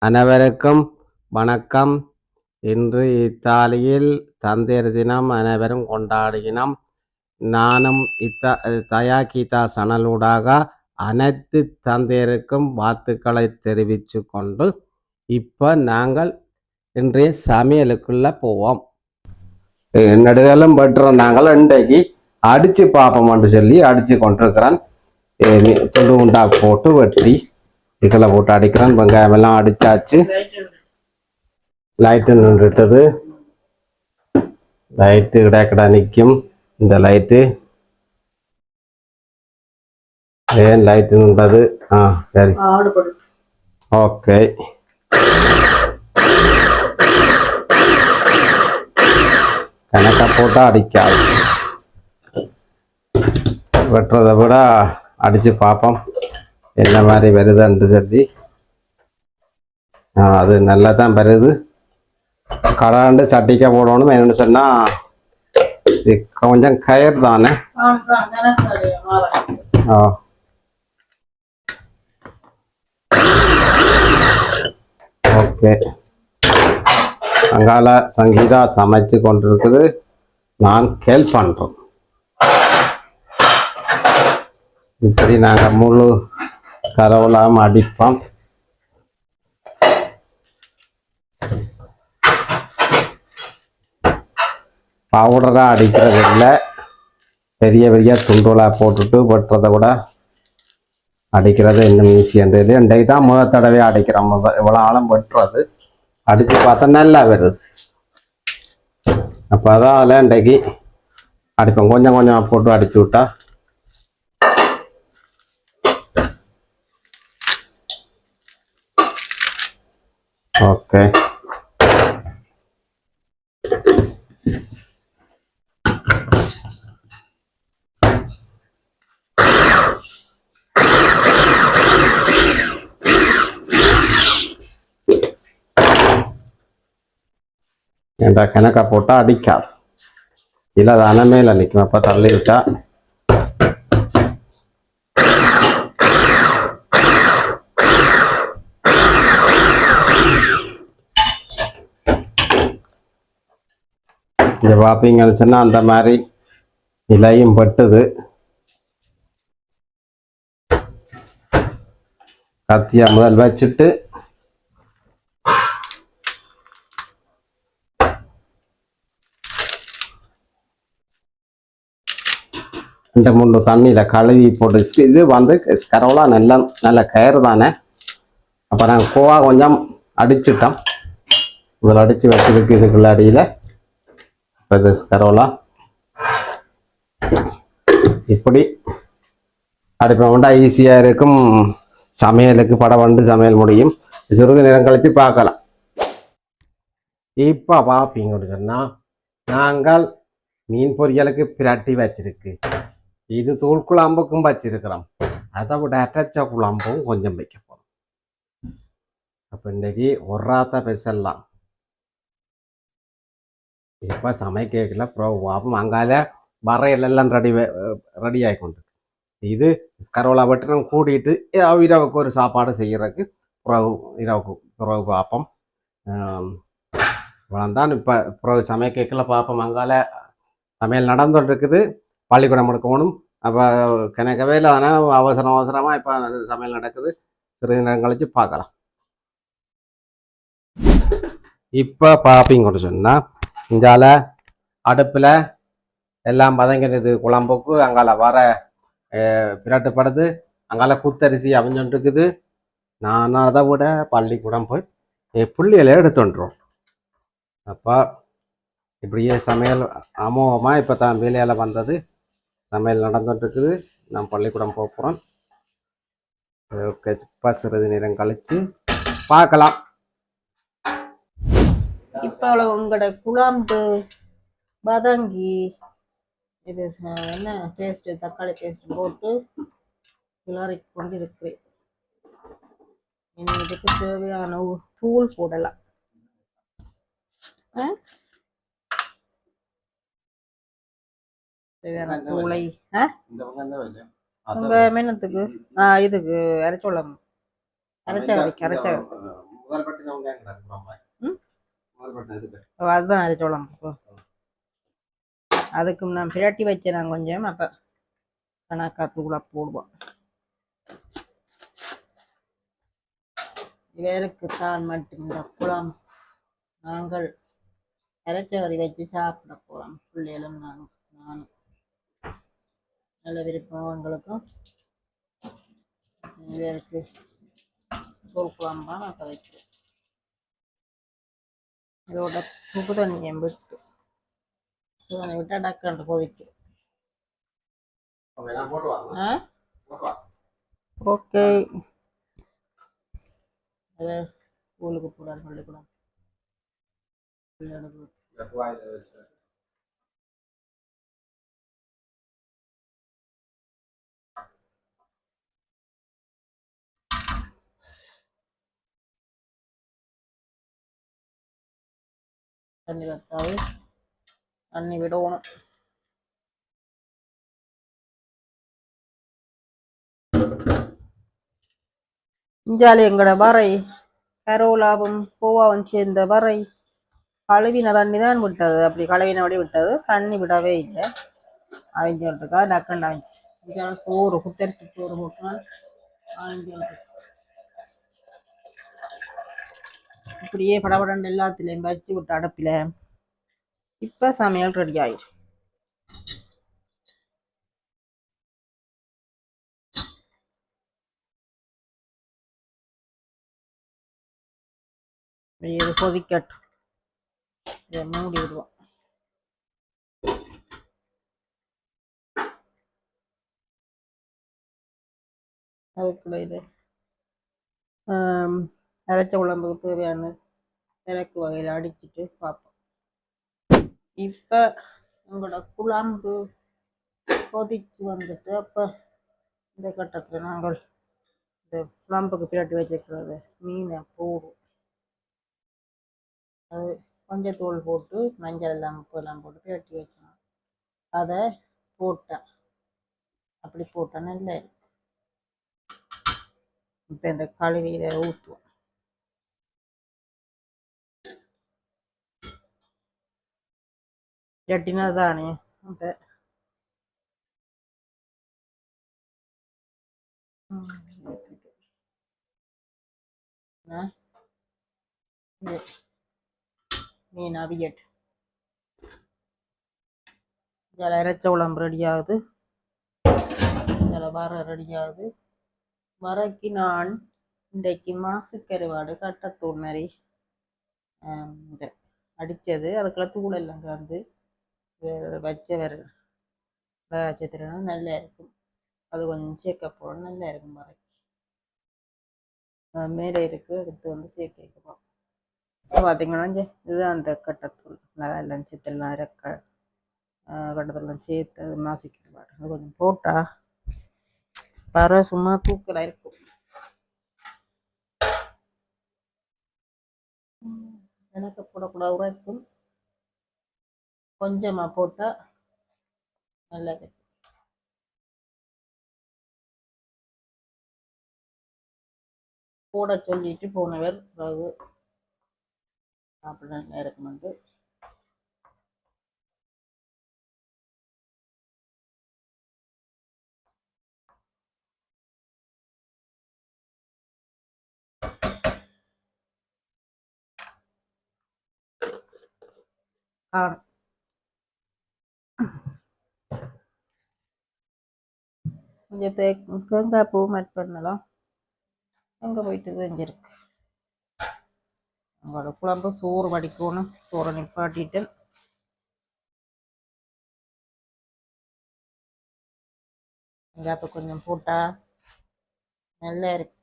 அனைவருக்கும் வணக்கம். இன்று இத்தாலியில் தந்தையர் தினம் அனைவரும் கொண்டாடினோம். நானும் தயா கீதா சனலூடாக அனைத்து தந்தையருக்கும் வாழ்த்துக்களை தெரிவித்து கொண்டு இப்போ நாங்கள் இன்றைய சமையலுக்குள்ள போவோம். நடுகளும் பட்டுறோம். நாங்கள் இன்றைக்கு அடிச்சு பார்ப்போம்னு சொல்லி அடிச்சு கொண்டிருக்கிறேன். துண்டு உண்டா போட்டு வெட்டி இதில் போட்டு அடிக்கிறேன். வெங்காயம் எல்லாம் அடிச்சாச்சு. லைட்டு நின்றுட்டது. லைட்டு கிடக்கடா நிற்கும். இந்த லைட்டு ஏன் லைட்டு நின்றது? சரி, ஓகே. கணக்கா போட்டா அடிக்காது. வெட்டுறதை விட அடிச்சு பார்ப்போம் என்ன மாதிரி வருதுன்னு சொல்லி. அது நல்லா தான் வருது. கடாண்டு சட்டிக்க போடணும். என்னன்னு சொன்னா இது கொஞ்சம் கயிறு தானே. ஓகே. அங்கால சங்கீதா சமைச்சு கொண்டிருக்குது. நான் ஹெல்ப் பண்றோம். இப்படி நாங்கள் முழு கரவலாம் அடிப்போம். பவுடராக அடிக்கிறது இல்லை, பெரிய பெரிய துண்டுகளாக போட்டுட்டு வெட்டுறதை விட அடிக்கிறது இன்னும் ஈஸின்றது. இன்றைக்கு தான் முதல் தடவை அடிக்கிறோம். இவ்வளோ ஆழம் வெட்டுறது அடித்து பார்த்தா நல்லா வருது. அப்போ அதான் இன்றைக்கு அடிப்போம். கொஞ்சம் கொஞ்சம் போட்டு அடிச்சு விட்டா ஓகே. என்ற கணக்கா போட்டா அடிக்காது. இல்லை அது அனமேல நிற்கும். அப்போ தள்ளி விட்டா இந்த பார்ப்பீங்கன்னு சொன்னால் அந்த மாதிரி இலையும் பட்டுது. கத்தியா முதல் வச்சுட்டு ரெண்டு மூணு தண்ணியில் கழுவி போட்டு இது வந்து கரவலா நல்ல கயிறு தானே. அப்போ நாங்கள் கோவா கொஞ்சம் அடிச்சிட்டோம். இதில் அடித்து வச்சிருக்கு இதுக்குள்ள அடியில். இப்போ இது கரவலா இப்படி அடிப்போம்டா ஈஸியாக இருக்கும். சமையலுக்கு படவண்டு சமையல் முடியும். சிறிது நேரம் கழித்து பார்க்கலாம். இப்போ பார்ப்பீங்கன்னு சொன்னால் நாங்கள் மீன் பொரியலுக்கு பிரட்டி வச்சிருக்கு. இது தூள் குழம்புக்கும் வச்சிருக்கிறோம். அதை விட அரைச்ச குழம்பும் கொஞ்சம் வைக்க போகிறோம். அப்போ இன்றைக்கி ஒரு ராத்த பெசல்லாம். இப்போ சமைக்கல ப்ரோவாவும் அங்கால வரையிலெல்லாம் ரெடி ஆகிக்கொண்டு இது கரோலா விட்டு நம்ம கூட்டிகிட்டு இரவுக்கு ஒரு சாப்பாடு செய்கிறதுக்கு இரவுக்கு பிறகு பார்ப்போம். இவ்வளோந்தான். இப்போ பிறகு சமைக்கல பார்ப்போம். அங்கால சமையல் நடந்துட்டு இருக்குது. பள்ளிக்கூடம் எடுக்கணும். அப்போ கிணக்கவே இல்லை. அதனால் அவசரமாக இப்போ சமையல் நடக்குது. சிறிது நேரம் கழிச்சு பார்க்கலாம். இப்போ பார்ப்பீங்கன்னு சொன்னால் இங்கால அடுப்பில் எல்லாம் பதங்கினது குழம்புக்கு. அங்கால வர பிரட்டுப்படுது. அங்கால குத்தரிசி அவிஞ்சுட்டு இருக்குது. நான் அதை விட பள்ளிக்கூடம் போய் புள்ளிகளை எடுத்துட்டுறோம். அப்போ இப்படியே சமையல் அமோகமாக இப்போ தான் வேலையால் வந்தது. சமையல் நடந்துட்டு இருக்குது. நான் பள்ளிக்கூடம் போகிறோம். ஓகே. இப்போ சிறிது நேரம் கழிச்சு பார்க்கலாம். இப்போ உங்களோட குழம்பு வதங்கி இது என்ன பேஸ்ட், தக்காளி பேஸ்ட் போட்டு கிளறி கொண்டு இருக்கிறேன். இனி இதுக்கு தேவையான தூள் போடலாம். தேவையான தூளை உங்க மீனத்துக்கு இதுக்கு அரைச்சோளம் அரைச்ச முதல் பட்டு வெங்காயம் கிடக்குறோம். ம் முதல் பட்டு இதுக்கு அதுதான் அரைச்சோளம். அதுக்கு நான் பிரட்டி வச்சேன் நான் கொஞ்சம். அப்போ கணக்காத்துக்குள்ள போடுவோம். இவருக்குத்தான் மட்டும் இந்த குளம் நாங்கள் அரைச்சவரை வச்சு சாப்பிட போகிறோம். பிள்ளைகளும் நானும் நல்ல விருப்பம் அவங்களுக்கும். இவருக்கு சோறு குழம்பா நான் வைக்கிறேன். இதோட சுடு தண்ணியை விட்டு சுடு விட்டால் டக்குன்னு கொதிக்கும். ஓகே. ஸ்கூலுக்கு போகிறார் பள்ளிக்கூடம். தண்ணி வத்தாது தண்ணி விடணும். இஞ்சாலி எங்கட வரை கரோலாவும் கோவாவும் சேர்ந்த வரை கழுவின தண்ணி தான் விட்டது. அப்படி கழுவினபடி விட்டது. தண்ணி விடவே இல்லை. அவிஞ்சிருக்கா டக்குன்னு அவிஞ்சு சோறு குத்தரிசி சோறு போட்டால் அவிஞ்சு இப்படியே படபடன்னு எல்லாத்துலேயும் வச்சு விட்டு அடுப்பில். இப்போ சமையல் ரெடி ஆயிடுச்சு. இது கொதிக்கட்டும். இதை மூடி விடுவோம். அதுக்குள்ள இது அரைச்ச குழம்புக்கு தேவையான இறக்கு வகையில் அடிச்சுட்டு பார்ப்போம். இப்போ உங்களோட குழம்பு கொதிச்சு வந்துட்டு அப்போ இந்த கட்டத்தில் நாங்கள் இந்த குழம்புக்கு பிரட்டி வச்சுக்கிறது மீனை போடும். அது கொஞ்சம் தூள் போட்டு மஞ்சள் எல்லாம் உப்பெல்லாம் போட்டு பிரட்டி வச்சோம். அதை போட்டேன். அப்படி போட்டேன் நல்ல. இப்போ இந்த கழுவியில் ஊற்றுவோம். பிரட்டினா தானே அந்த மீன் அவியட் இதில் இறைச்ச குழம்பு ரெடி ஆகுது. இதில் வர ரெடி ஆகுது. வரைக்கு நான் இன்றைக்கு மாசு கருவாடு கட்டத்தூள் மாதிரி இந்த அடித்தது. அதுக்குள்ள தூள் எல்லாம் கலந்து வச்ச வச்சத்துனா நல்லா இருக்கும். அது கொஞ்சம் சேர்க்க போட நல்லா இருக்கும். வரைக்கும் மேலே இருக்கு எடுத்து வந்து சேர்க்க வைக்கப்போம். பார்த்தீங்கன்னா இதுதான் அந்த கட்டத்தூள். எல்லாம் சேர்த்துலாம் கட்டத்தூள்லாம் சேர்த்து அது மாசிக்கிட்டு பாடு. அது கொஞ்சம் போட்டா பற சும்மா தூக்கலாக இருக்கும். எனக்கு போடக்கூடாது உரைக்கும். கொஞ்சமாக போட்டால் நல்லா இருக்கும். போட சொல்லிட்டு போனவர் பிறகு அப்படி நல்லா இருக்குமெண்டு காணும். கொஞ்சம் தேங்காய் பூ மட் பண்ணலாம். அங்கே போயிட்டு செஞ்சிருக்கு. உங்களோட குழம்பு சோறு வடிக்கணும். சோறை நிப்பாட்டிட்டு வெங்காயத்தை கொஞ்சம் போட்டா நல்லா இருக்கு.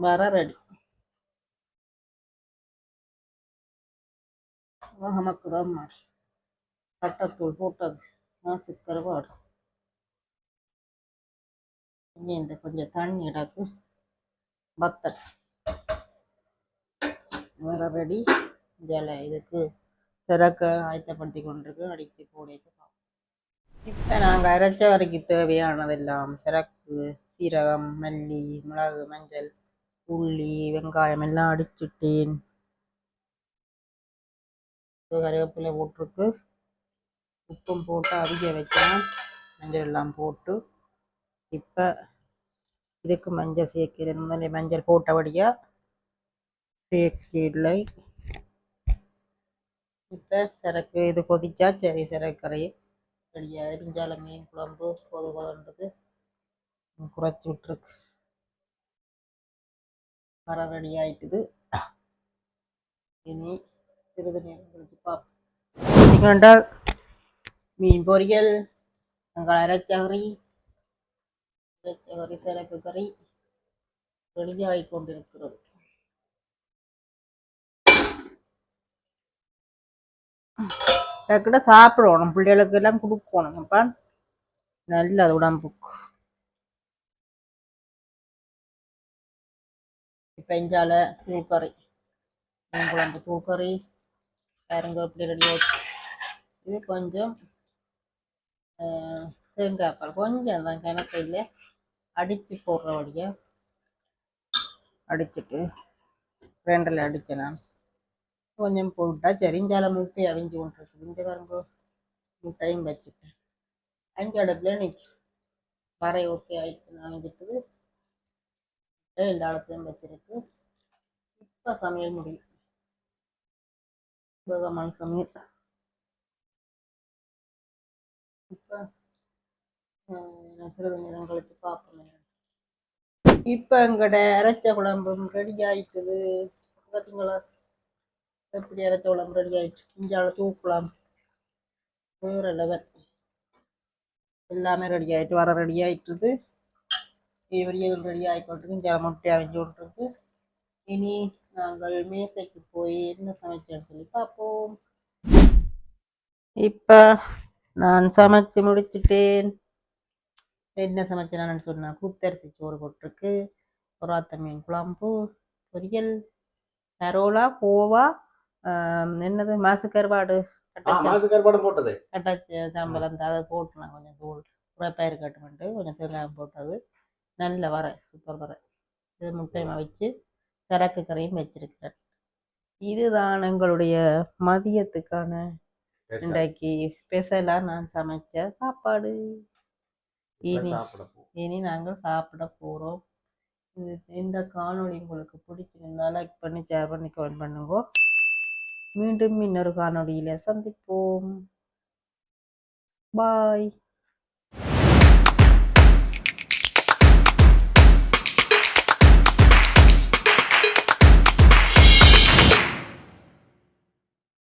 வர ரெடி. நமக்கு தான் கட்டத்தூள் போட்டது மாசு கருவாடு. இந்த கொஞ்சம் தண்ணி இடக்கு வத்தல் வர ரெடி. ஜல இதுக்கு சிறக்க ஆயத்தப்படுத்தி கொண்டிருக்கு. அடித்து போடைக்கு இப்போ நாங்கள் அரைச்ச வரைக்கும் தேவையானதெல்லாம் சிறக்கு, சீரகம், மல்லி, மிளகு, மஞ்சள், உள்ளி வெங்காயம் எல்லாம் அடிச்சுட்டேன். கருவேப்பிலை போட்டிருக்கு. உப்பும் போட்டு அவிய வைக்கலாம். மஞ்சள் எல்லாம் போட்டு இப்போ இதுக்கு மஞ்சள் சேர்க்கிறேன். முதல்ல மஞ்சள் போட்டபடியா சேர்க்கலை. இப்போ சரக்கு இது கொதிச்சா சரி சரக்கரை ரெடியாக எரிஞ்சால மீன் குழம்பு பொதுவானதுக்கு குறைச்சி விட்டுருக்கு. வர ரெடி ஆயிட்டுது. இனி சிறிது நேரம் கழிச்சு பார்ப்போம். மீன் பொரியல், வெங்காய அரைச்சகரி, சரக்கு கறி ரெடியாகி கொண்டிருக்கிறது. டக்குட சாப்பிடணும், பிள்ளைகளுக்கு எல்லாம் கொடுக்கணும். அப்ப நல்லது உடம்புக்கு. இப்போ இஞ்சால தூள்கறி, மீன் குழம்பு தூள்கறி பாருங்க எப்படி ரெடி ஆயிடுச்சு. இது கொஞ்சம் தேங்காய் பால் கொஞ்சம் தான், கணக்கு இல்லை, அடித்து போடுற வழியை அடிச்சுட்டு ரெண்டில் அடிக்கலாம். கொஞ்சம் போட்டா சரிஞ்சால முட்டை அவிஞ்சு கொண்டிருக்கு. இந்த பாருங்க முட்டையும் வச்சுட்டேன். 5 அடுப்பில் நிற்கி வரை ஓகே ஆயிடுச்சு. அவிஞ்சிட்டு எல்லா இடத்துலையும் வச்சிருக்கு. இப்போ சமையல் முடியும். வேகமான சமையல். இப்போ சிறிது நேரம் கழிச்சு பார்ப்போம். இப்போ எங்கட அரைச்ச குழம்பும் ரெடி ஆயிட்டுது. பார்த்தீங்களா எப்படி அரைச்ச குழம்பு ரெடி ஆயிடுச்சு. இஞ்சால தூக்கலாம் வேறு லெவல். எல்லாமே ரெடி ஆயிட்டு வர ரெடி ஆயிட்டுது. பொரியல் ரெடி ஆகிக்கொண்டிருக்கு. இஞ்சால முட்டை அவிஞ்சு கொண்டிருக்கு. இனி நாங்கள் மேசைக்கு போய் என்ன சமைச்சேன்னு சொல்லி பார்ப்போம். இப்போ நான் சமைச்சு முடிச்சுட்டேன். என்ன சமைச்சேன்னு சொன்னால் குத்தரிசி சோறு போட்டிருக்கு, புறாத்த மீன் குழம்பு, பொரியல், கரோலா, கோவா, என்னது மாசு கருவாடு போட்டது கட்டாச்சி சாம்பல் அதை போட்டு நான் கொஞ்சம் தூள் பயிர் கட்டுமெண்டு கொஞ்சம் தேங்காயம் போட்டது. நல்ல வர சூப்பர் வர. இது முட்டையமாக வச்சு சரக்கு கறியும் வச்சிருக்கிறேன். இதுதான் எங்களுடைய மதியத்துக்கான இன்றைக்கு ஸ்பெஷலாக நான் சமைச்ச சாப்பாடு. இனி நாங்கள் சாப்பிட போகிறோம். இந்த காணொளி உங்களுக்கு பிடிச்சிருந்தா லைக் பண்ணி ஷேர் பண்ணி கமெண்ட் பண்ணுங்க. மீண்டும் இன்னொரு காணொளியில் சந்திப்போம். பாய்.